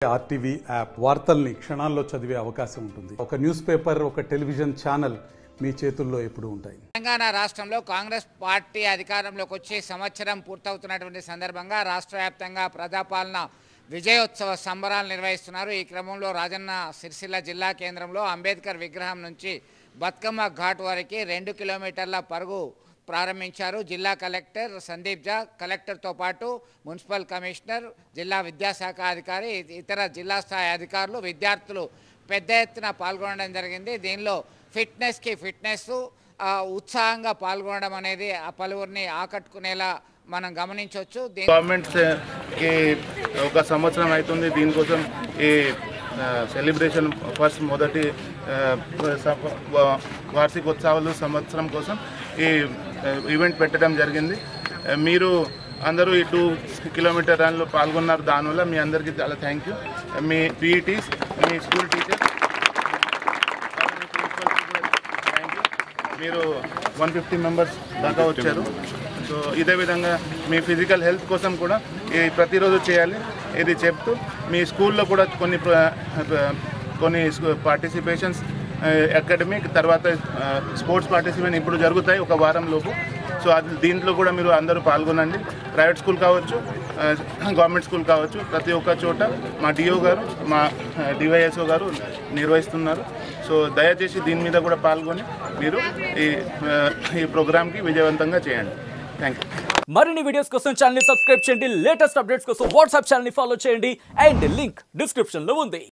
RTV app వార్తల్ని క్షణాల్లో చదివే అవకాశం ఉంటుంది. ఒక న్యూస్ పేపర్, ఒక టెలివిజన్ ఛానల్ మీ చేతుల్లో ఎప్పుడూ ఉంటాయి. తెలంగాణ రాష్ట్రంలో కాంగ్రెస్ పార్టీ అధికారంలోకి వచ్చి సంవత్సరం పూర్తవుతున్నటువంటి సందర్భంగా రాష్ట్ర వ్యాప్తంగా ప్రజాపాలన విజయోత్సవ సంబరాలు నిర్వహిస్తున్నారు. ఈ క్రమంలో రాజన్న సిరిసిల్ల జిల్లా కేంద్రంలో అంబేద్కర్ విగ్రహం నుంచి బతుకమ్మ ఘాట్ వరకు 2 కిలోమీటర్ల పరుగు ప్రారంభించారు. జిల్లా కలెక్టర్ సందీప్ జా, కలెక్టర్తో పాటు మున్సిపల్ కమిషనర్, జిల్లా విద్యాశాఖ అధికారి, ఇతర జిల్లా స్థాయి అధికారులు, విద్యార్థులు పెద్ద ఎత్తున పాల్గొనడం జరిగింది. దీనిలో ఫిట్నెస్ ఉత్సాహంగా పాల్గొనడం అనేది ఆ పలువురిని ఆకట్టుకునేలా మనం గమనించవచ్చు. గవర్నమెంట్కి ఒక సంవత్సరం అవుతుంది. దీనికోసం ఈ సెలబ్రేషన్ ఫస్ట్ మొదటి వార్షికోత్సవాలు సంవత్సరం కోసం ఈ ఈవెంట్ పెట్టడం జరిగింది. మీరు అందరూ ఈ 2 కిలోమీటర్ రన్లో పాల్గొన్నారు. దానివల్ల మీ అందరికీ చాలా thank you. Me PETs, me school teachers, thank you. మీరు 150 మెంబర్స్ దాకా వచ్చారు. సో ఇదే విధంగా మీ ఫిజికల్ హెల్త్ కోసం కూడా ఇది ప్రతిరోజు చేయాలి. ఇది చెప్తూ మీ స్కూల్లో కూడా కొన్ని పార్టిసిపేషన్స్ అకాడమిక్ తర్వాత స్పోర్ట్స్ పార్టిసిపేషన్ ఇప్పుడు జరుగుతాయి ఒక వారం లోపు. సో అది దీంట్లో కూడా మీరు అందరూ పాల్గొనండి. ప్రైవేట్ స్కూల్ కావచ్చు, గవర్నమెంట్ స్కూల్ కావచ్చు, ప్రతి ఒక్క చోట మా డిఓ గారు, మా డివైఎస్ఓ గారు నిర్వహిస్తున్నారు. సో దయచేసి దీని మీద కూడా పాల్గొని మీరు ఈ ప్రోగ్రామ్కి విజయవంతంగా చేయండి. Thank you. మరిన్ని వీడియోస్ కోసం ఛానల్ ని సబ్స్క్రైబ్ చేయండి. లేటెస్ట్ అప్డేట్స్ కోసం వాట్సాప్ ఛానల్ ని ఫాలో చేయండి. అండ్ లింక్ డిస్క్రిప్షన్ లో ఉంది.